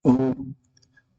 ओम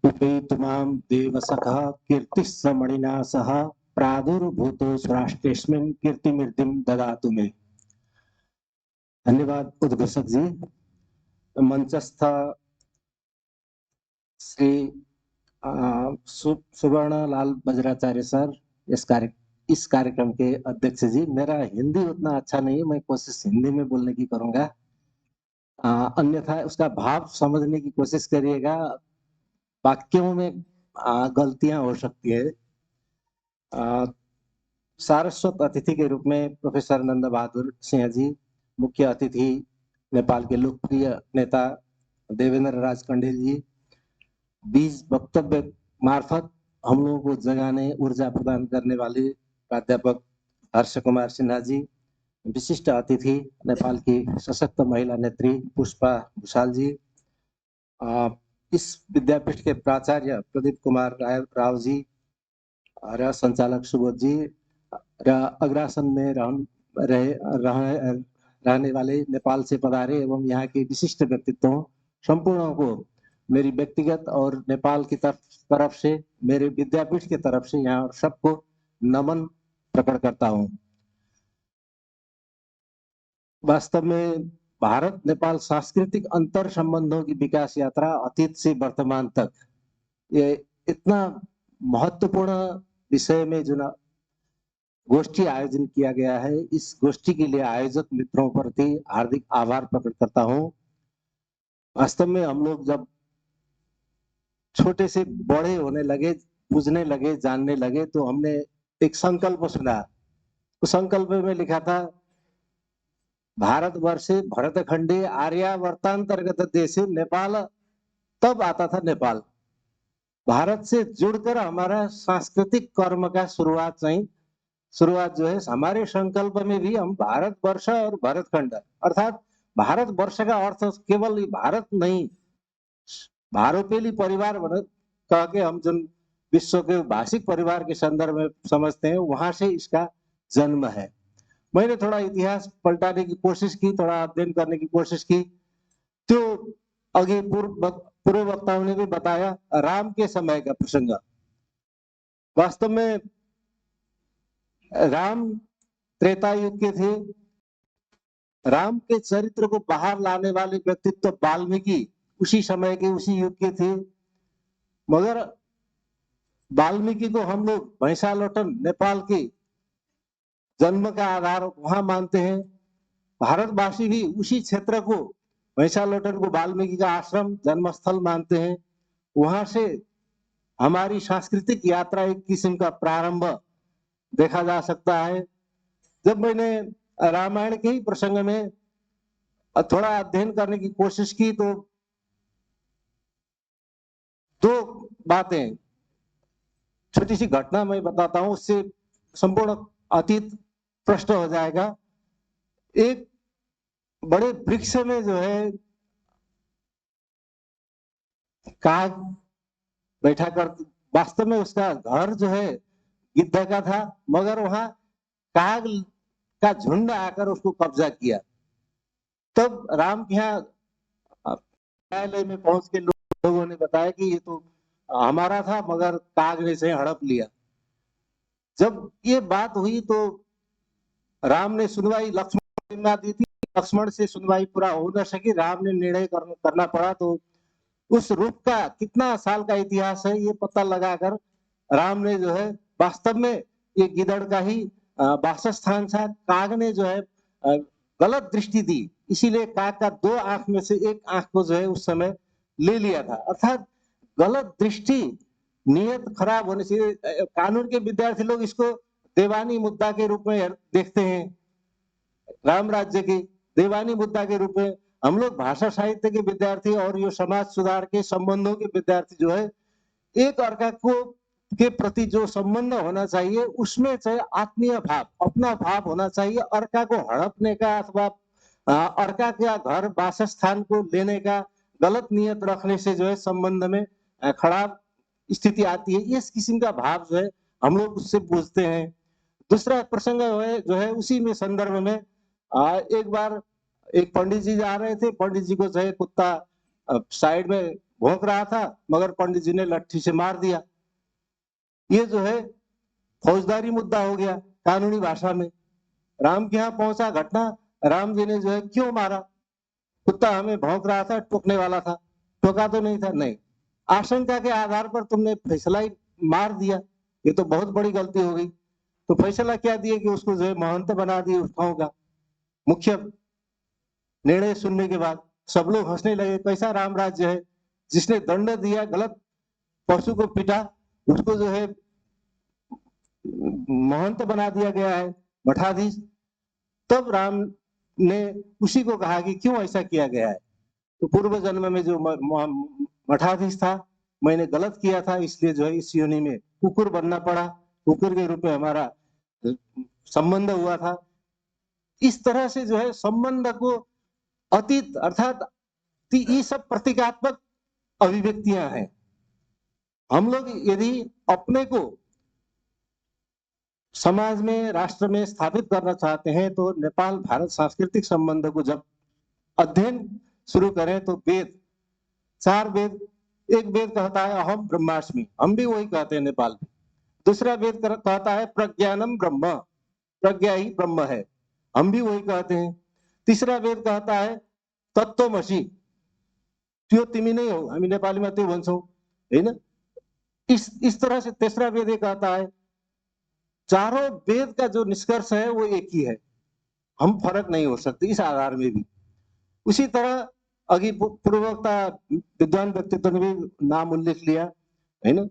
उपेतुमां देवसखः कीर्तिस्समणिना सह प्रादुर्भूतो स्वराष्ट्रेस्मिन् कीर्तिमृद्धिं ददातु मे। धन्यवाद उद्घोषक जी। मंचस्थ श्री सुवर्ण लाल बज्राचार्य सर, इस कार्यक्रम के अध्यक्ष जी। मेरा हिंदी उतना अच्छा नहीं है, मैं कोशिश हिंदी में बोलने की करूंगा, अन्यथा उसका भाव समझने की कोशिश करिएगा। वाक्यों में गलतियां हो सकती है। सारस्वत अतिथि के रूप में प्रोफेसर नंद बहादुर सिंह जी, मुख्य अतिथि नेपाल के लोकप्रिय नेता देवेंद्र राज कंडेल जी, 20 वक्तव्य मार्फत हम लोगों को जगाने, ऊर्जा प्रदान करने वाले प्राध्यापक हर्ष कुमार सिन्हा जी, विशिष्ट अतिथि नेपाल की सशक्त महिला नेत्री पुष्पा भूषाल जी, इस विद्यापीठ के प्राचार्य प्रदीप कुमार राव जी र संचालक सुबोध जी र अग्रासन में रहने वाले नेपाल से पधारे एवं यहाँ के विशिष्ट व्यक्तित्वों संपूर्ण को मेरी व्यक्तिगत और नेपाल की तरफ से, मेरे विद्यापीठ की तरफ से यहाँ सबको नमन प्रकट करता हूँ। वास्तव में भारत नेपाल सांस्कृतिक अंतर संबंधों की विकास यात्रा अतीत से वर्तमान तक, ये इतना महत्वपूर्ण विषय में जो गोष्ठी आयोजन किया गया है, इस गोष्ठी के लिए आयोजक मित्रों प्रति हार्दिक आभार प्रकट करता हूँ। वास्तव में हम लोग जब छोटे से बड़े होने लगे, बुझने लगे, जानने लगे, तो हमने एक संकल्प सुना। उस संकल्प में लिखा था, भारतवर्षे भरतखंडे आर्यावर्तांतर्गत देशे नेपाल, तब आता था नेपाल। भारत से जुड़कर हमारा सांस्कृतिक कर्म का शुरुआत जो है, हमारे संकल्प में भी हम भारतवर्ष और भरतखंड, अर्थात भारतवर्ष का अर्थ केवल भारत नहीं, भारोपेली परिवार कह के हम जो विश्व के भाषिक परिवार के संदर्भ में समझते हैं, वहां से इसका जन्म है। मैंने थोड़ा इतिहास पलटाने की कोशिश की, थोड़ा अध्ययन करने की कोशिश की, तो अगे पूर्व वक्ताओं ने भी बताया, राम के समय का प्रसंग। वास्तव में राम त्रेता युग के थे। राम के चरित्र को बाहर लाने वाले व्यक्तित्व वाल्मीकि उसी समय के, उसी युग के थे। मगर वाल्मीकि को हम लोग भैंसालोटन नेपाल के जन्म का आधार वहां मानते हैं। भारतवासी भी उसी क्षेत्र को, भैंसालोटन को वाल्मीकि का आश्रम जन्मस्थल मानते हैं। वहां से हमारी सांस्कृतिक यात्रा एक किस्म का प्रारंभ देखा जा सकता है। जब मैंने रामायण के ही प्रसंग में थोड़ा अध्ययन करने की कोशिश की, तो दो बातें, छोटी सी घटना मैं बताता हूं, उससे संपूर्ण अतीत प्रश्न हो जाएगा। एक बड़े वृक्ष में जो है काग बैठा कर, वास्तव में उसका घर जो है गिद्ध का था, मगर वहां काग का झुंड आकर उसको कब्जा किया। तब राम के यहाँ न्यायालय में पहुंच के लोगों ने बताया कि ये तो हमारा था, मगर काग ने से हड़प लिया। जब ये बात हुई तो राम ने सुनवाई लक्ष्मण को दी थी, लक्ष्मण से सुनवाई पूरा हो न सकी, राम ने निर्णय करना पड़ा। तो उस रूप का कितना साल का इतिहास है ये पता लगाकर राम ने जो है, वास्तव में ये गिदड़ का ही वासस्थान था। काग ने जो है गलत दृष्टि दी, इसीलिए काग का 2 आंख में से एक आंख को जो है उस समय ले लिया था। अर्थात गलत दृष्टि, नियत खराब होने से, कानून के विद्यार्थी लोग इसको देवानी मुद्दा के रूप में देखते हैं। राम राज्य के देवानी मुद्दा के रूप में हम लोग भाषा साहित्य के विद्यार्थी और ये समाज सुधार के संबंधों के विद्यार्थी जो है, एक अर्का को के प्रति जो संबंध होना चाहिए उसमें चाहे आत्मीय भाव, अपना भाव होना चाहिए। अर्का को हड़पने का अथवा अर्का का घर वासस्थान को लेने का गलत नियत रखने से जो है संबंध में खराब स्थिति आती है। इस किस्म का भाव जो है हम लोग उससे पूछते हैं। दूसरा प्रसंग जो है उसी में संदर्भ में, एक बार एक पंडित जी जा रहे थे, पंडित जी को जो है कुत्ता साइड में भौंक रहा था, मगर पंडित जी ने लट्ठी से मार दिया। ये जो है फौजदारी मुद्दा हो गया कानूनी भाषा में। राम के यहाँ पहुंचा घटना, राम जी ने जो है क्यों मारा? कुत्ता हमें भौंक रहा था, टोकने वाला था, टोका तो नहीं था, नहीं, आशंका के आधार पर तुमने फैसला ही मार दिया, ये तो बहुत बड़ी गलती हो गई। तो फैसला क्या दिया कि उसको जो है महंत बना दिए उस गांव का मुख्य। निर्णय सुनने के बाद सब लोग हंसने लगे, कैसा राम राज्य है, जिसने दंड दिया, गलत पशु को पीटा, उसको जो है महंत बना दिया गया है, मठाधीश। तब राम ने उसी को कहा कि क्यों ऐसा किया गया है? तो पूर्व जन्म में जो मठाधीश था, मैंने गलत किया था, इसलिए जो है इस योनि में कुकुर बनना पड़ा, कुकुर के रूप में हमारा संबंध हुआ था। इस तरह से जो है संबंध को अतीत अर्थात ये सब प्रतीकात्मक अभिव्यक्तियां हैं। हम लोग यदि अपने को समाज में, राष्ट्र में स्थापित करना चाहते हैं तो नेपाल भारत सांस्कृतिक संबंध को जब अध्ययन शुरू करें तो वेद, 4 वेद, एक वेद कहता है अहम ब्रह्मास्मि, हम भी वही कहते हैं नेपाल में। दूसरा वेद कहता है प्रज्ञानम ब्रह्म, प्रज्ञा ही ब्रह्म है, हम भी वही कहते हैं। तीसरा वेद कहता है तत्त्वमसि, त्यो तिमी नै हो, हामी नेपालीमा त्यो भन्छौं हैन। इस तरह से तीसरा वेद ये कहता है। चारों वेद का जो निष्कर्ष है वो एक ही है, हम फर्क नहीं हो सकते इस आधार में भी। उसी तरह अघि पूर्ववक्ता विद्वान व्यक्तित्व ने भी नाम उल्लेख लिया है ना,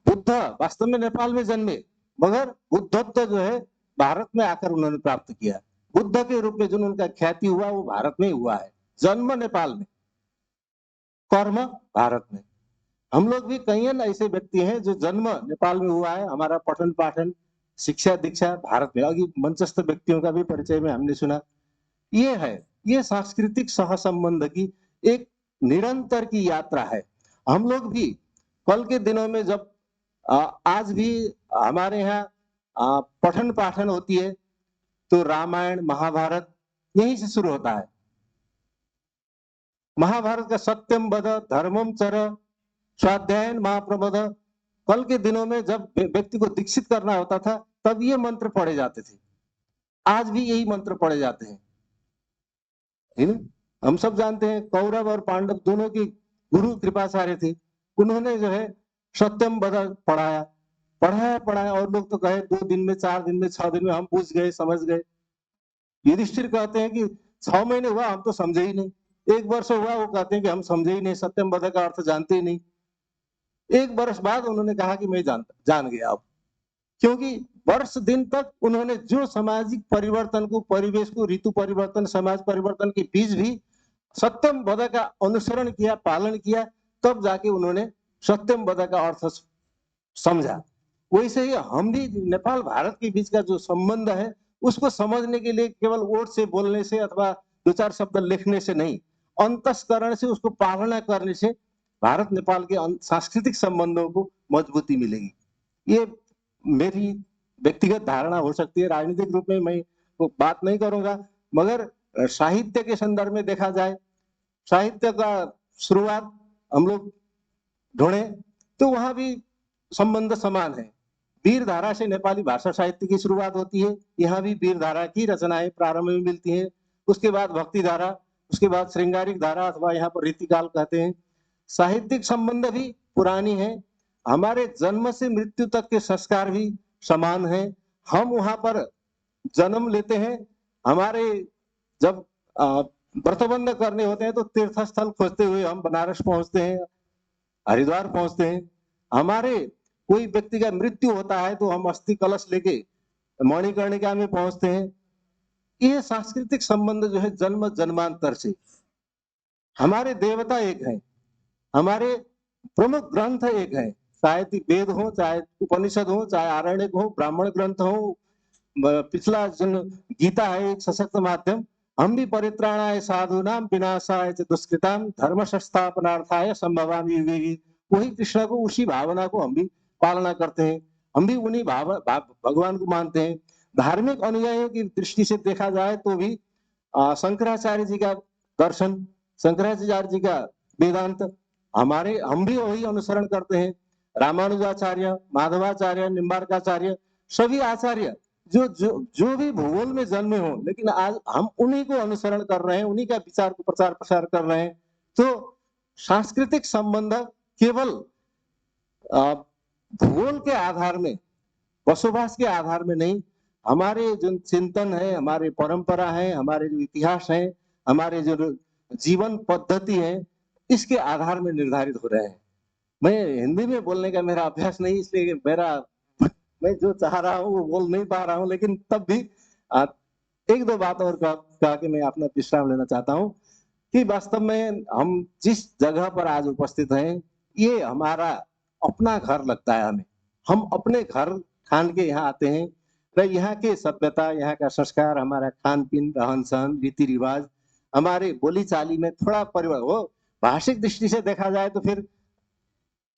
बुद्ध वास्तव में नेपाल में जन्मे, मगर बुद्धत्व जो है भारत में आकर उन्होंने प्राप्त किया। बुद्ध के रूप में जो उनका ख्याति हुआ वो भारत में हुआ है, जन्म नेपाल में, कर्म भारत में। हम लोग भी कई ऐसे व्यक्ति हैं जो जन्म नेपाल में हुआ है, हमारा पठन पाठन शिक्षा दीक्षा भारत में। अभी मंचस्थ व्यक्तियों का भी परिचय में हमने सुना। ये है, ये सांस्कृतिक सहसंबंध की एक निरंतर की यात्रा है। हम लोग भी कल के दिनों में जब आज भी हमारे यहाँ पठन पाठन होती है तो रामायण महाभारत यहीं से शुरू होता है। महाभारत का सत्यम वद धर्मम चर स्वाध्यायन महाप्रबोध, कल के दिनों में जब व्यक्ति को दीक्षित करना होता था तब ये मंत्र पढ़े जाते थे। आज भी यही मंत्र पढ़े जाते हैं। हम सब जानते हैं कौरव और पांडव दोनों की गुरु कृपाचार्य थे, उन्होंने जो है सत्यम वद पढ़ाया पढ़ाया पढ़ाया, और लोग तो कहे 2 दिन में 4 दिन में 6 दिन में हम बुझ गए समझ गए। युधिष्ठिर कहते हैं कि 6 महीने हुआ हम तो समझे ही नहीं, 1 वर्ष हुआ वो कहते हैं कि हम समझे ही नहीं, सत्यम वद का अर्थ जानते ही नहीं। 1 वर्ष बाद उन्होंने कहा कि मैं जान गया अब, क्योंकि वर्ष दिन तक उन्होंने जो सामाजिक परिवर्तन को, परिवेश को, ऋतु परिवर्तन, समाज परिवर्तन के बीच भी सत्यम वद का अनुसरण किया, पालन किया, तब जाके उन्होंने सत्यम वद का अर्थ समझा। वैसे ही हम भी नेपाल भारत के बीच का जो संबंध है उसको समझने के लिए केवल वोट से बोलने से अथवा 2-4 शब्द लिखने से नहीं, अंतस्करण से उसको पालना करने से भारत नेपाल के सांस्कृतिक संबंधों को मजबूती मिलेगी। ये मेरी व्यक्तिगत धारणा हो सकती है, राजनीतिक रूप में मैं बात नहीं करूंगा, मगर साहित्य के संदर्भ में देखा जाए, साहित्य का शुरुआत हम लोग ढूंढे तो वहां भी संबंध समान है। वीर धारा से नेपाली भाषा साहित्य की शुरुआत होती है, यहाँ भी वीर धारा की रचनाएं प्रारंभ में मिलती हैं। उसके बाद भक्ति धारा, उसके बाद श्रृंगारिक धारा अथवा यहाँ पर रीतिकाल कहते हैं। साहित्यिक संबंध भी पुरानी है, हमारे जन्म से मृत्यु तक के संस्कार भी समान हैं। हम वहां पर जन्म लेते हैं, हमारे जब व्रतबंध करने होते हैं तो तीर्थ स्थल खोजते हुए हम बनारस पहुंचते हैं, हरिद्वार पहुंचते हैं। हमारे कोई व्यक्ति का मृत्यु होता है तो हम अस्थि कलश लेके मणिकर्णिका में पहुंचते हैं। ये सांस्कृतिक संबंध जो है जन्म जन्मांतर से, हमारे देवता एक है, हमारे प्रमुख ग्रंथ एक है, चाहे वेद हो, चाहे उपनिषद हो, चाहे आरण्यक हो, ब्राह्मण ग्रंथ हो, पिछला गीता है एक सशक्त माध्यम। हम भी परित्राणाय साधूनाम विनाशाय च दुष्कृताम धर्म संस्थापनार्थाय संभवामि युगे, वही कृष्ण को, उसी भावना को हम भी पालना करते हैं, हम भी उन्हीं भगवान को मानते हैं। धार्मिक अनुयायियों की दृष्टि से देखा जाए तो भी शंकराचार्य जी का दर्शन, शंकराचार्य जी का वेदांत, हम भी वही अनुसरण करते हैं। रामानुजाचार्य, माधवाचार्य, निम्बार्काचार्य, सभी आचार्य जो भी भूगोल में जन्मे हो, लेकिन आज हम उन्हीं को अनुसरण कर रहे हैं, उन्हीं का विचार को प्रचार प्रसार कर रहे हैं। तो सांस्कृतिक संबंध केवल भूगोल के आधार में, बसोबास के आधार में नहीं, हमारे जो चिंतन है, हमारे परंपरा है, हमारे जो इतिहास है, हमारे जो जीवन पद्धति है, इसके आधार में निर्धारित हो रहे हैं। मैं हिंदी में बोलने का मेरा अभ्यास नहीं, इसलिए मैं जो चाह रहा हूँ वो बोल नहीं पा रहा हूँ, लेकिन तब भी एक दो बात और कहा कि मैं अपना विश्राम लेना चाहता हूँ कि वास्तव में हम जिस जगह पर आज उपस्थित हैं, ये हमारा अपना घर लगता है हमें। हम अपने घर ठान के यहाँ आते हैं, तो यहाँ के सभ्यता, यहाँ का संस्कार, हमारा खान पीन, रहन सहन, रीति रिवाज, हमारे बोली चाली में थोड़ा परिवर्तन हो। भाषिक दृष्टि से देखा जाए तो फिर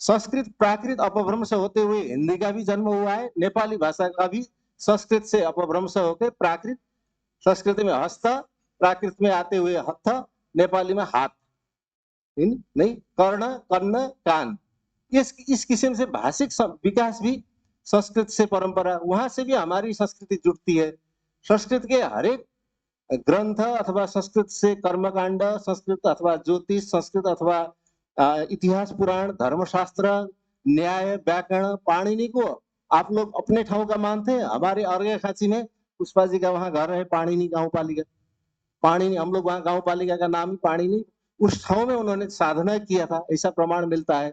संस्कृत प्राकृत अपभ्रंश होते हुए हिंदी का भी जन्म हुआ है, नेपाली भाषा का भी संस्कृत से अपभ्रंश होकर प्राकृत, संस्कृत में हस्त, प्राकृत में आते हुए हत्थ, नेपाली में हाथ, नहीं कर्ण, कन्न, कान। इस किस्म से भाषिक विकास भी संस्कृत से परंपरा, वहां से भी हमारी संस्कृति जुड़ती है। संस्कृत के हरेक ग्रंथ अथवा संस्कृत से कर्मकांड, संस्कृत अथवा ज्योतिष, संस्कृत अथवा इतिहास, पुराण, धर्मशास्त्र, न्याय, व्याकरण, पाणिनि को आप लोग अपने ठाव का मानते हैं। हमारे अर्घाखांची में पुष्पा जी का वहां घर है, पाणिनि गांव पालिका, पाणिनि, हम लोग वहां गांव पालिका का नाम ही पाणिनि, उस ठाव में उन्होंने साधना किया था, ऐसा प्रमाण मिलता है।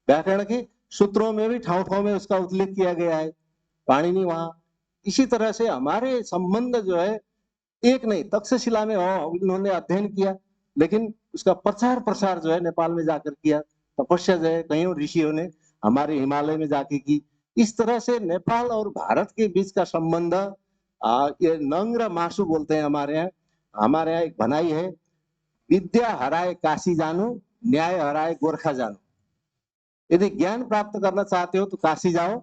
व्याकरण के सूत्रों में भी ठाव ठाव में उसका उल्लेख किया गया है, पाणिनि वहां। इसी तरह से हमारे संबंध जो है एक नहीं, तक्षशिला में उन्होंने अध्ययन किया, लेकिन उसका प्रचार प्रसार जो है नेपाल में जाकर किया, तपस्या जो है कई ऋषियों ने हमारे हिमालय में जाके की। इस तरह से नेपाल और भारत के बीच का संबंध, ये नंग र मासु बोलते हैं हमारे यहाँ एक भनाई है, विद्या हराए काशी जानु, न्याय हराए गोरखा जानु। यदि ज्ञान प्राप्त करना चाहते हो तो काशी जाओ,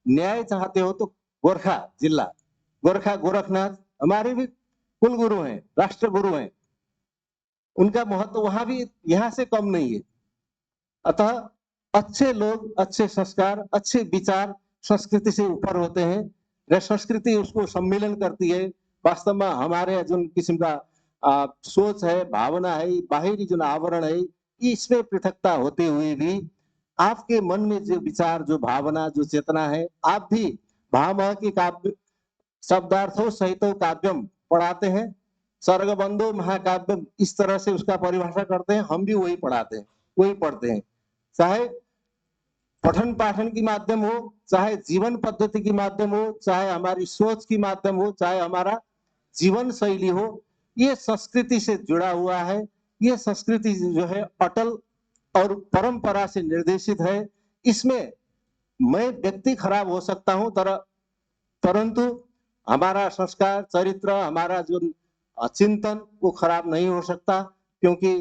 न्याय चाहते हो तो गोरखा जिला, गोरखा गोरखनाथ हमारे भी कुल गुरु हैं, राष्ट्र गुरु हैं, उनका महत्व वहां भी यहाँ से कम नहीं है। अतः अच्छे लोग, अच्छे संस्कार, अच्छे विचार संस्कृति से ऊपर होते हैं। वह संस्कृति उसको सम्मिलन करती है। वास्तव में हमारे जो किस्म का सोच है, भावना है, बाहरी जो आवरण है, इसमें पृथकता होते हुए भी आपके मन में जो विचार, जो भावना, जो चेतना है, आप भी भामह की काव्य शब्दार्थों सहित काव्यम पढ़ाते हैं, सर्गबंधो महाकाव्यम, इस तरह से उसका परिभाषा करते हैं। हम भी वही पढ़ाते हैं, वही पढ़ते हैं, चाहे पठन पाठन की माध्यम हो, चाहे जीवन पद्धति की माध्यम हो, चाहे हमारी सोच की माध्यम हो, चाहे हमारा जीवन शैली हो, ये संस्कृति से जुड़ा हुआ है। ये संस्कृति जो है अटल और परंपरा से निर्देशित है। इसमें मैं व्यक्ति खराब हो सकता हूं, परंतु हमारा संस्कार, चरित्र, हमारा जो चिंतन वो खराब नहीं हो सकता, क्योंकि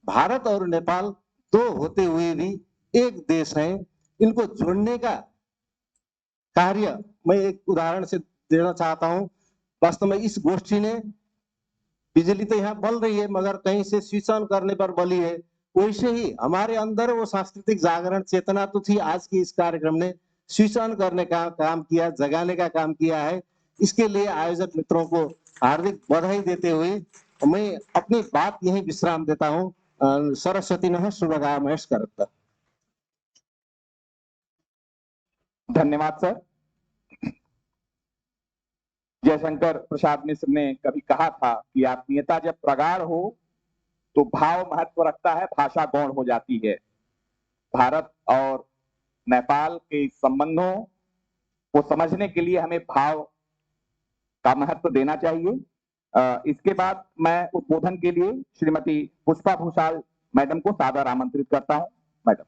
भारत और नेपाल दो होते हुए भी एक देश है। इनको जोड़ने का कार्य मैं एक उदाहरण से देना चाहता हूं। वास्तव में इस गोष्ठी ने, बिजली तो यहाँ बल रही है मगर कहीं से स्विच ऑन करने पर बली है, वैसे ही हमारे अंदर वो सांस्कृतिक जागरण चेतना तो थी। आज की इस कार्यक्रम ने स्विच ऑन करने का काम किया, जगाने का काम किया है। इसके लिए आयोजक मित्रों को हार्दिक बधाई देते हुए मैं अपनी बात यही विश्राम देता हूँ। सरस्वती नमः शुभकामना करता। धन्यवाद सर। जयशंकर प्रसाद मिश्र ने कभी कहा था कि आत्मीयता जब प्रगाढ़ हो तो भाव महत्व रखता है, भाषा गौण हो जाती है। भारत और नेपाल के संबंधों को समझने के लिए हमें भाव का महत्व देना चाहिए। इसके बाद मैं उद्बोधन के लिए श्रीमती पुष्पा भूषाल मैडम को सादर आमंत्रित करता हूं। मैडम।